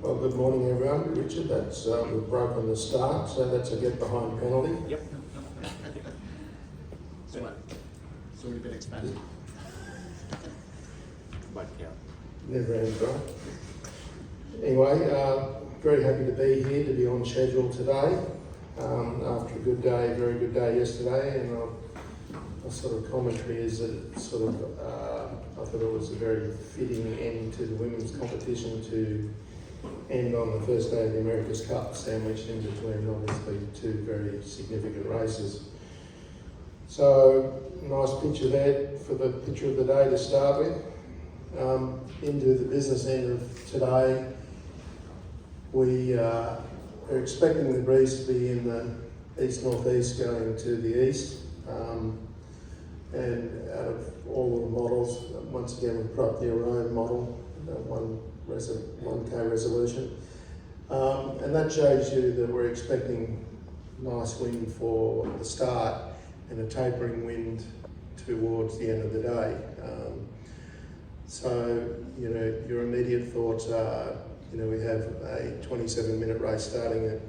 Well, good morning everyone. Richard, that's we've broken the start, so that's a get behind penalty. Yep. So we've been expanded. Won't count. Never ends, right? Anyway, very happy to be here, to be on schedule today. After a good day, very good day yesterday, and my sort of commentary is that it's sort of, I thought it was a very fitting end to the women's competition to end on the first day of the America's Cup, sandwiched in between obviously two very significant races. So, nice picture there for the picture of the day to start with. Into the business end of today, we are expecting the breeze to be in the east-northeast going to the east. And out of all of the models, once again we've put up the Rome model, 1K resolution. And that shows you that we're expecting nice wind for the start and a tapering wind towards the end of the day. So, you know, your immediate thoughts are, you know, we have a 27-minute race starting at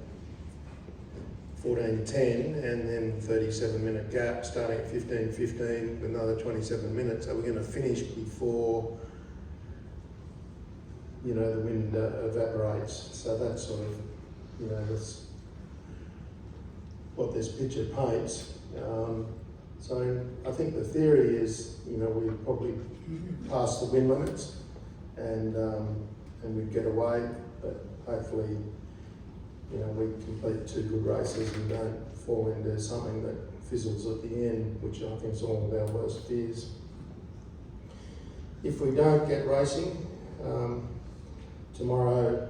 14:10 and then 37-minute gap starting at 15:15 with another 27 minutes. Are we going to finish before, you know, the wind evaporates? So that's sort of, you know, that's what this picture paints. So I think the theory is, you know, we probably pass the wind limits and we'd get away, but hopefully, you know, we complete two good races and don't fall into something that fizzles at the end, which I think is all of our worst fears. If we don't get racing, tomorrow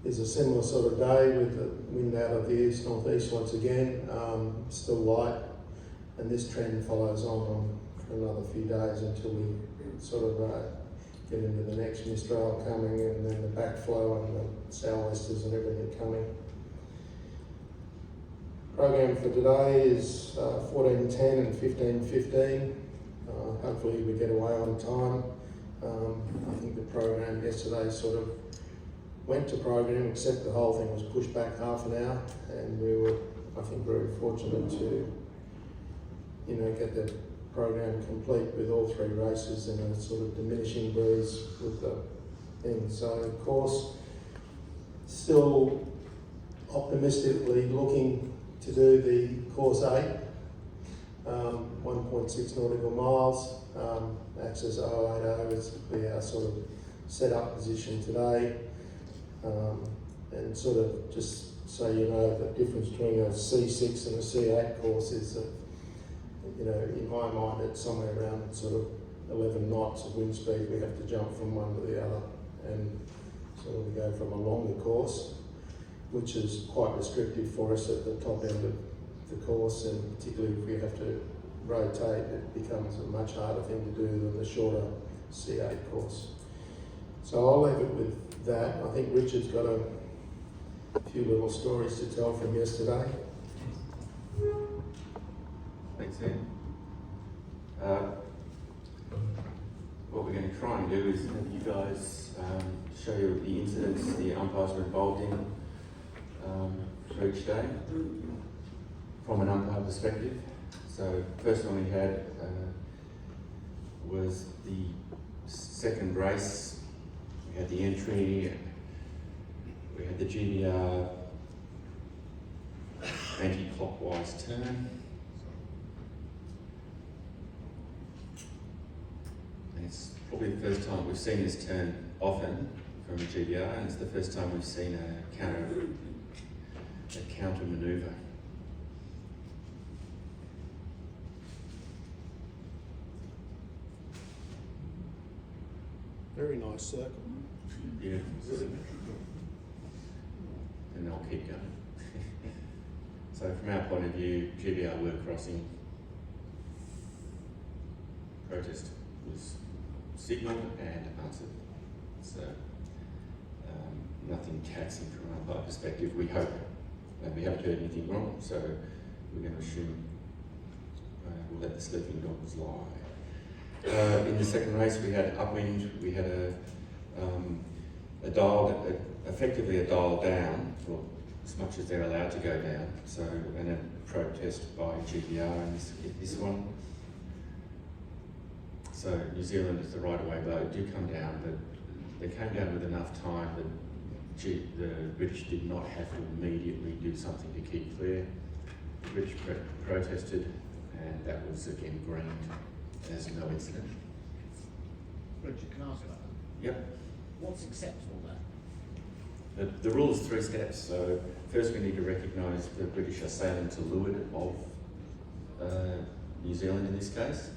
is a similar sort of day with the wind out of the east-northeast once again, still light, and this trend follows on for another few days until we sort of get into the next mistral coming and then the backflow and the sou'westers and everything coming. Program for today is 14:10 and 15:15. Hopefully we get away on time. I think the program yesterday sort of went to program, except the whole thing was pushed back half an hour, and we were, I think, very fortunate to, you know, get the program complete with all three races in a sort of diminishing breeze with the thing. So, of course, still optimistically looking to do the course 8, 1.6 nautical miles. Access 080 is our sort of set-up position today. And sort of just so you know, the difference between a C6 and a C8 course is that, you know, in my mind it's somewhere around sort of 11 knots of wind speed we have to jump from one to the other, and so we go from a longer course, which is quite restrictive for us at the top end of the course, and particularly if we have to rotate, it becomes a much harder thing to do than the shorter C8 course. So I'll leave it with that. I think Richard's got a few little stories to tell from yesterday. Thanks, Ian. What we're going to try and do is have you guys show you the incidents the umpires were involved in for each day from an umpire perspective. So first one we had was the second race. We had the entry, we had the GBR anti-clockwise turn. And it's probably the first time we've seen this turn often from a GBR, and it's the first time we've seen a counter manoeuvre. Very nice circle. Yeah. And I'll keep going. So from our point of view, GBR were crossing. Protest was signalled and answered. So nothing taxing from our umpire perspective, we hope. We haven't heard anything wrong, so we're going to assume we'll let the sleeping dogs lie. In the second race we had upwind, we had a effectively a dial down, well, as much as they're allowed to go down. So, and a protest by GBR in this one. So New Zealand is the right-of-way boat, do come down, but they came down with enough time that the British did not have to immediately do something to keep clear. The British protested, and that was again greened as no incident. Richard, can I ask about that? Yep. What's acceptable there? The rule is 3 steps. So first we need to recognise the British are sailing to leeward of New Zealand in this case.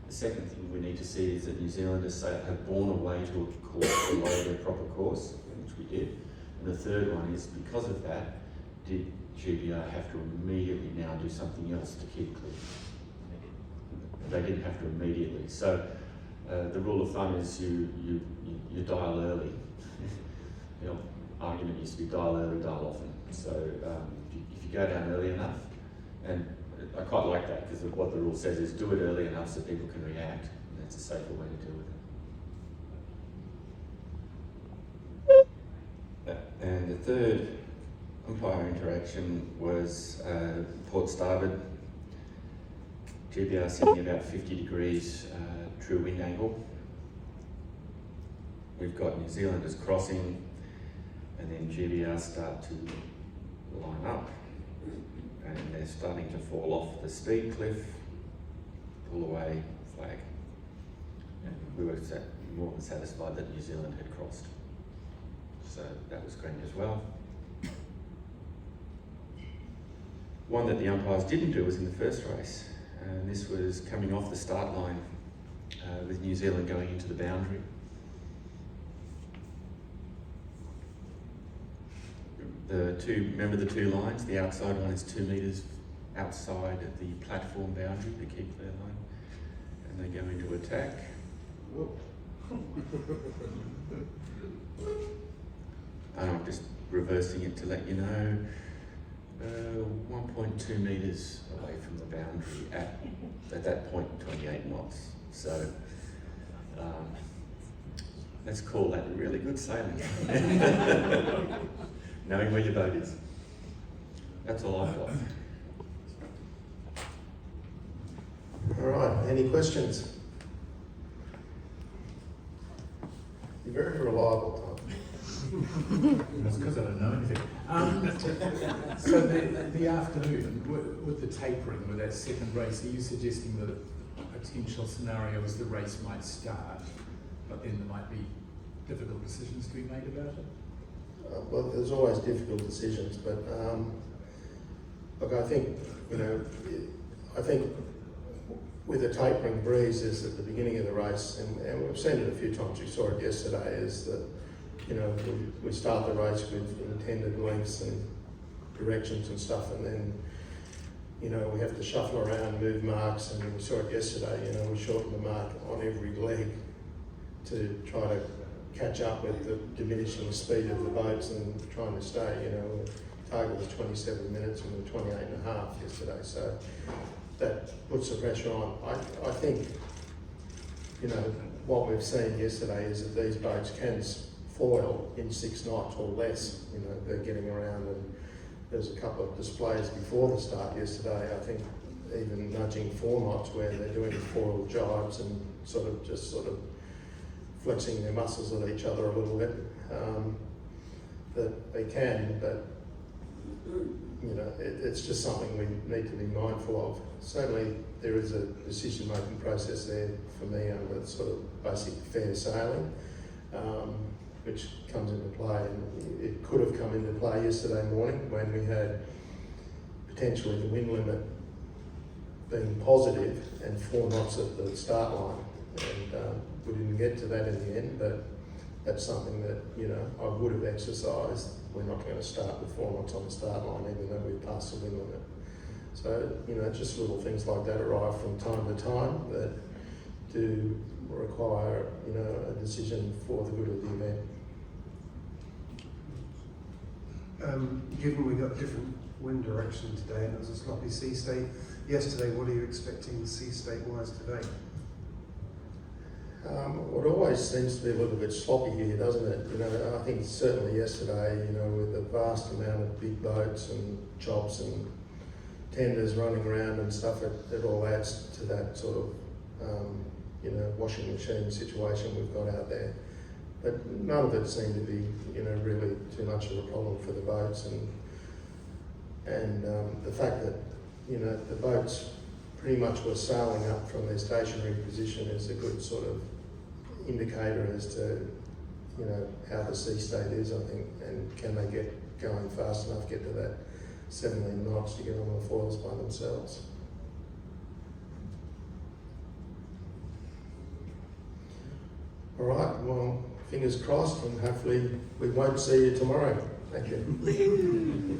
The second thing we need to see is that New Zealanders have borne away to a course below their proper course, which we did. And the third one is, because of that, did GBR have to immediately now do something else to keep clear? They didn't have to immediately. So the rule of thumb is you dial early. The argument used to be dial early, dial often. So if you go down early enough, and I quite like that, because what the rule says is do it early enough so people can react, and that's a safer way to deal with it. And the third umpire interaction was port starboard. GBR sitting about 50 degrees true wind angle. We've got New Zealanders crossing, and then GBR start to line up, and they're starting to fall off the speed cliff, pull away, flag. And we were more than satisfied that New Zealand had crossed. So that was green as well. One that the umpires didn't do was in the first race, and this was coming off the start line with New Zealand going into the boundary. Remember the two lines? The outside one is 2 metres outside of the platform boundary, the keep clear line, and they go into attack. And I'm just reversing it to let you know, 1.2 metres away from the boundary at that point 28 knots. So let's call that really good sailing. Knowing where your boat is. That's all I've got. All right, any questions? You're very reliable, Tom. That's because I don't know anything. So the afternoon, with the tapering, with that second race, are you suggesting that a potential scenario is the race might start, but then there might be difficult decisions to be made about it? Well, there's always difficult decisions, but look, I think with the tapering breeze is at the beginning of the race, and we've seen it a few times. We saw it yesterday. Is that we start the race with intended lengths and directions and stuff, and then we have to shuffle around, move marks, and we saw it yesterday. We shortened the mark on every leg to try to catch up with the diminishing speed of the boats and trying to stay. The target was 27 minutes and we were 28 and a half yesterday, so that puts the pressure on. I think what we've seen yesterday is that these boats can foil in 6 knots or less. They're getting around, and there's a couple of displays before the start yesterday, I think even nudging 4 knots, where they're doing foil jives and sort of flexing their muscles at each other a little bit, that they can, but it's just something we need to be mindful of. Certainly there is a decision-making process there for me under sort of basic fair sailing, which comes into play, and it could have come into play yesterday morning when we had potentially the wind limit being positive and 4 knots at the start line, and we didn't get to that in the end, but that's something that I would have exercised. We're not going to start with 4 knots on the start line, even though we passed the wind limit. So just little things like that arrive from time to time that do require a decision for the good of the event. Given we got different wind direction today and it was a sloppy sea state yesterday, what are you expecting sea state wise today? Well, it always seems to be a little bit sloppy here, doesn't it? You know, I think certainly yesterday, you know, with the vast amount of big boats and jobs and tenders running around and stuff, it all adds to that sort of, you know, washing machine situation we've got out there. But none of it seemed to be, you know, really too much of a problem for the boats, and the fact that, you know, the boats pretty much were sailing up from their stationary position is a good sort of indicator as to, you know, how the sea state is, I think, and can they get going fast enough, get to that 17 knots to get on the foils by themselves. All right, well, fingers crossed, and hopefully we won't see you tomorrow. Thank you.